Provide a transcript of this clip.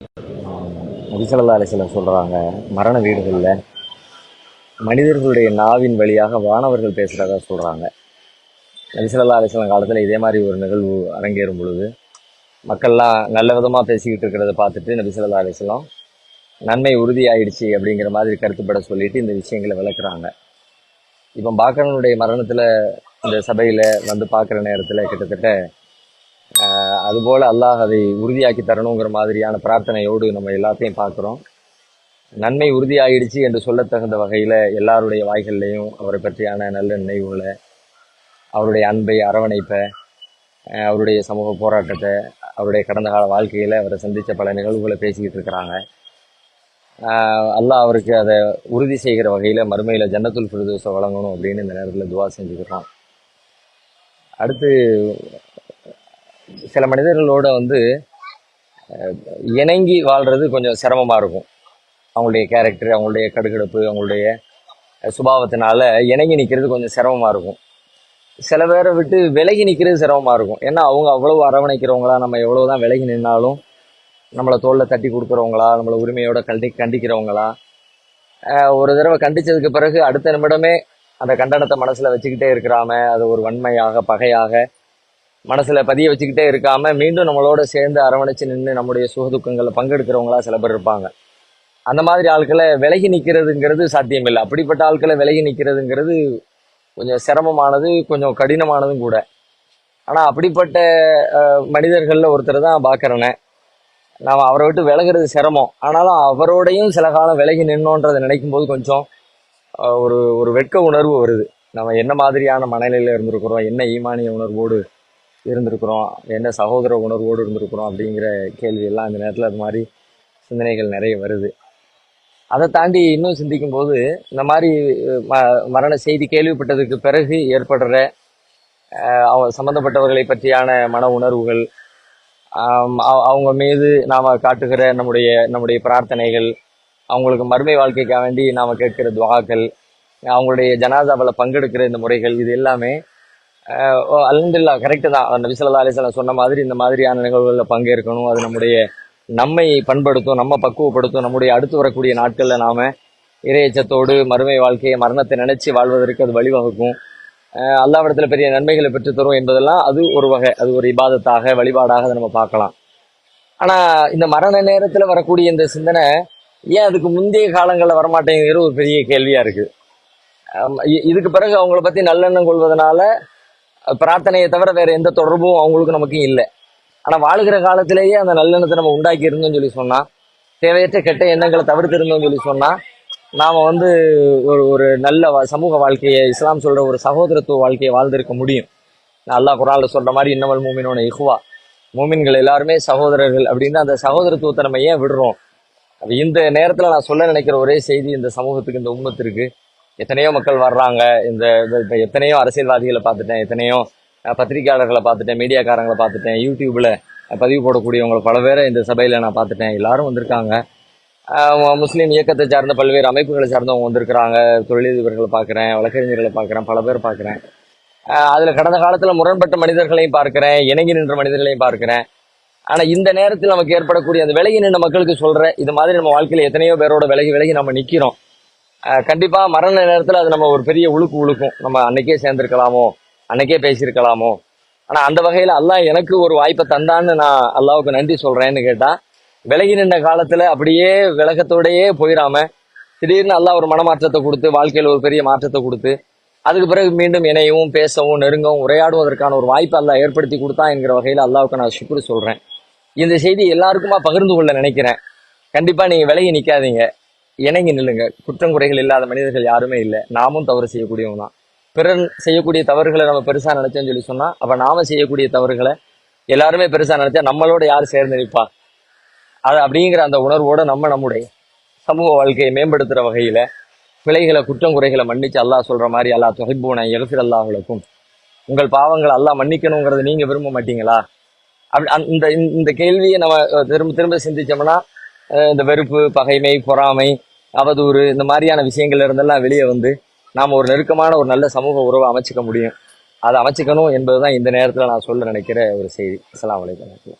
நபி ஸல்லல்லாஹு அலைஹி வஸல்லம் சொல்கிறாங்க, மரண வீடுகளில் மனிதர்களுடைய நாவின் வழியாக வானவர்கள் பேசுகிறதா சொல்கிறாங்க. நபி ஸல்லல்லாஹு அலைஹி வஸல்லம் காலத்தில் இதே மாதிரி ஒரு நிகழ்வு அரங்கேறும் பொழுது மக்கள்லாம் நல்ல விதமாக பேசிக்கிட்டு இருக்கிறத பார்த்துட்டு நபி ஸல்லல்லாஹு அலைஹி வஸல்லம் நன்மை உறுதியாயிடுச்சு அப்படிங்கிற மாதிரி கருத்துப்பட சொல்லிட்டு இந்த விஷயங்களை விளக்குறாங்க. இப்போ பாக்கரனுடைய மரணத்தில் இந்த சபையில் வந்து பார்க்குற நேரத்தில் கிட்டத்தட்ட அதுபோல் அல்லாஹ் அதை உறுதியாக்கி தரணுங்கிற மாதிரியான பிரார்த்தனையோடு நம்ம எல்லாத்தையும் பார்க்குறோம். நன்மை உறுதியாயிடுச்சு என்று சொல்லத்தகுந்த வகையில் எல்லாருடைய வாய்கள்லையும் அவரை பற்றியான நல்ல நினைவுகளை, அவருடைய அன்பை, அரவணைப்பை, அவருடைய சமூக போராட்டத்தை, அவருடைய கடந்த கால வாழ்க்கையில் அவரை சந்தித்த பல நிகழ்வுகளை பேசிக்கிட்டு இருக்கிறாங்க. அல்லாஹ் அவருக்கு அதை உறுதி செய்கிற வகையில் மறுமையில் ஜன்னத்துல் ஃபிர்தௌஸை வழங்கணும் அப்படின்னு இந்த நேரத்தில் துவா செஞ்சுக்கிறோம். அடுத்து சில மனிதர்களோட இணங்கி வாழ்கிறது கொஞ்சம் சிரமமாக இருக்கும். அவங்களுடைய கேரக்டர், அவங்களுடைய கடுகடுப்பு, அவங்களுடைய சுபாவத்தினால இணங்கி நிற்கிறது கொஞ்சம் சிரமமாக இருக்கும். சில பேரை விட்டு விலகி நிற்கிறது சிரமமாக இருக்கும். ஏன்னா அவங்க அவ்வளவு அரவணைக்கிறவங்களா, நம்ம எவ்வளோ தான் விலகி நின்னாலும் நம்மளை தோளில் தட்டி கொடுக்குறவங்களா, நம்மளை உரிமையோட கண்டிக்கிறவங்களா. ஒரு தடவை கண்டித்ததுக்கு பிறகு அடுத்த நிமிடமே அந்த கண்டனத்தை மனசில் வச்சுக்கிட்டே இருக்கிறாம, அது ஒரு வன்மையாக, பகையாக மனசில் பதிய வச்சுக்கிட்டே இருக்காம மீண்டும் நம்மளோட சேர்ந்து அரவணைச்சு நின்று நம்முடைய சுகதுக்கங்களில் பங்கெடுக்கிறவங்களா சில பேர் இருப்பாங்க. அந்த மாதிரி ஆட்களை விலகி நிற்கிறதுங்கிறது சாத்தியமில்லை. அப்படிப்பட்ட ஆட்களை விலகி நிற்கிறதுங்கிறது கொஞ்சம் சிரமமானது, கொஞ்சம் கடினமானதும் கூட. ஆனால் அப்படிப்பட்ட மனிதர்களில் ஒருத்தர் தான் பாக்கறனை. நாம் அவரை விட்டு விலகிறது சிரமம். ஆனாலும் அவரோடையும் சில காலம் விலகி நின்னோன்றதை நினைக்கும் போது கொஞ்சம் ஒரு ஒரு வெட்க உணர்வு வருது. நம்ம என்ன மாதிரியான மனநிலையில் இருந்திருக்கிறோம், என்ன ஈமானிய உணர்வோடு இருந்திருக்கிறோம், என்ன சகோதர உணர்வோடு இருந்திருக்கிறோம் அப்படிங்கிற கேள்வியெல்லாம் இந்த நேரத்தில் அது மாதிரி சிந்தனைகள் நிறைய வருது. அதை தாண்டி இன்னும் சிந்திக்கும் போது இந்த மாதிரி மரண செய்தி கேள்விப்பட்டதுக்கு பிறகு ஏற்படுற அவங்க சம்மந்தப்பட்டவர்களை பற்றியான மன உணர்வுகள், அவங்க மீது நாம் காட்டுகிற நம்முடைய பிரார்த்தனைகள், அவங்களுக்கு மறுமை வாழ்க்கைக்காக வேண்டி நாம் கேட்கிற துவாக்கள், அவங்களுடைய ஜனாதாவில் பங்கெடுக்கிற இந்த முறைகள், இது எல்லாமே அல்ஹம்துலில்லாஹ் கரெக்டு தான். நபி ஸல்லல்லாஹு அலைஹி வஸல்லம் சொன்ன மாதிரி இந்த மாதிரியான நிகழ்வுகளில் பங்கேற்கணும். அது நம்மை பண்படுத்தும், நம்ம பக்குவப்படுத்தும். நம்முடைய அடுத்து வரக்கூடிய நாட்களில் நாம் இறையச்சத்தோடு மறுமை வாழ்க்கையை, மரணத்தை நினைச்சு வாழ்வதற்கு அது வழிவகுக்கும். அல்லாஹ்விடத்தில் பெரிய நன்மைகளை பெற்றுத்தரும் என்பதெல்லாம் அது ஒரு வகை, அது ஒரு இபாதத்தாக, வழிபாடாக அதை நம்ம பார்க்கலாம். ஆனால் இந்த மரண நேரத்தில் வரக்கூடிய இந்த சிந்தனை ஏன் அதுக்கு முந்தைய காலங்களில் வரமாட்டேங்கிற ஒரு பெரிய கேள்வியாக இருக்குது. இதுக்கு பிறகு அவங்கள பற்றி நல்லெண்ணம் கொள்வதனால பிரார்த்தனையை தவிர வேற எந்த தொடர்பும் அவங்களுக்கு நமக்கு இல்லை. ஆனால் வாழுகிற காலத்திலேயே அந்த நல்லெண்ணத்தை நம்ம உண்டாக்கி இருந்தோம்னு சொல்லி சொன்னால், தேவையற்ற கெட்ட எண்ணங்களை தவிர்த்து இருந்தோம்னு சொல்லி சொன்னால், நாம் ஒரு நல்ல சமூக வாழ்க்கையை, இஸ்லாம் சொல்கிற ஒரு சகோதரத்துவ வாழ்க்கையை வாழ்ந்திருக்க முடியும். அல்லாஹ் குர்ஆன்ல சொல்கிற மாதிரி இன்னமல் மூமினூன இஹ்வா, மூமின்கள் எல்லாருமே சகோதரர்கள் அப்படின்னு அந்த சகோதரத்துவத்தை நம்ம ஏன் விடுறோம்? இந்த நேரத்தில் நான் சொல்ல நினைக்கிற ஒரே செய்தி, இந்த சமூகத்துக்கு, இந்த உம்மத்திற்கு எத்தனையோ மக்கள் வர்றாங்க. இப்போ எத்தனையோ அரசியல்வாதிகளை பார்த்துட்டேன், எத்தனையோ பத்திரிகையாளர்களை பார்த்துட்டேன், மீடியாக்காரங்களை பார்த்துட்டேன், யூடியூப்பில் பதிவு போடக்கூடியவங்களை பல பேரை இந்த சபையில் நான் பார்த்துட்டேன். எல்லாரும் வந்திருக்காங்க. முஸ்லீம் இயக்கத்தை சார்ந்த பல்வேறு அமைப்புகளை சார்ந்தவங்க வந்திருக்கிறாங்க. தொழிலதிபர்களை பார்க்குறேன், வழக்கறிஞர்களை பார்க்குறேன், பல பேர் பார்க்குறேன். அதில் கடந்த காலத்தில் முரண்பட்ட மனிதர்களையும் பார்க்குறேன், இணங்கி நின்ற மனிதர்களையும் பார்க்குறேன். ஆனால் இந்த நேரத்தில் நமக்கு ஏற்படக்கூடிய அந்த விலகி நின்ற மக்களுக்கு சொல்கிறேன், இது மாதிரி நம்ம வாழ்க்கையில் எத்தனையோ பேரோட விலகி நம்ம நிற்கிறோம். கண்டிப்பாக மரண நேரத்தில் அது நம்ம ஒரு பெரிய உழுக்கும். நம்ம அன்னைக்கே சேர்ந்துருக்கலாமோ, அன்னைக்கே பேசியிருக்கலாமோ. ஆனால் அந்த வகையில் அல்லாஹ் எனக்கு ஒரு வாய்ப்பை தந்தான்னு நான் அல்லாஹ்வுக்கு நன்றி சொல்கிறேன்னு கேட்டால், விலகி நின்ற காலத்தில் அப்படியே விலகத்தோடையே போயிடாம திடீர்னு அல்லாஹ் ஒரு மனமாற்றத்தை கொடுத்து, வாழ்க்கையில் ஒரு பெரிய மாற்றத்தை கொடுத்து, அதுக்கு பிறகு மீண்டும் இணையவும், பேசவும், நெருங்கவும், உரையாடுவதற்கான ஒரு வாய்ப்பை அல்லாஹ் ஏற்படுத்தி கொடுத்தான் என்கிற வகையில் அல்லாஹ்வுக்கு நான் ஷுக்ர் சொல்கிறேன். இந்த செய்தி எல்லாருக்குமா பகிர்ந்து கொள்ள நினைக்கிறேன். கண்டிப்பாக நீங்கள் விலகி நிற்காதீங்க, இணங்கி நில்லுங்க. குற்றம் குறைகள் இல்லாத மனிதர்கள் யாருமே இல்லை. நாமும் தவறு செய்யக்கூடியவங்க தான். பிறர் செய்யக்கூடிய தவறுகளை நம்ம பெருசாக நினைச்சோன்னு சொல்லி சொன்னால், அப்போ நாம செய்யக்கூடிய தவறுகளை எல்லாருமே பெருசாக நினைச்சா நம்மளோட யார் சேர்ந்து நிற்பா? அது அப்படிங்கிற அந்த உணர்வோடு நம்முடைய சமூக வாழ்க்கையை மேம்படுத்துகிற வகையில் பிழைகளை, குற்றம் குறைகளை மன்னிச்சு அல்லாஹ் சொல்கிற மாதிரி, அல்லாஹ் துஹிப்பூன யக்ஃபிர் அல்லாஹுலக்கும், உங்கள் பாவங்கள் அல்லாஹ் மன்னிக்கணுங்கிறத நீங்கள் விரும்ப மாட்டீங்களா? அப்படி இந்த கேள்வியை நம்ம திரும்ப திரும்ப சிந்திச்சோம்னா இந்த வெறுப்பு, பகைமை, பொறாமை, அவதூறு, இந்த மாதிரியான விஷயங்கள்ல இருந்தெல்லாம் வெளியே நாம் ஒரு நெருக்கமான ஒரு நல்ல சமூக உறவை அமைச்சிக்க முடியும். அதை அமைச்சிக்கணும் என்பதுதான் இந்த நேரத்தில் நான் சொல்ல நினைக்கிற ஒரு செய்தி. அஸ்ஸலாமு அலைக்கும்.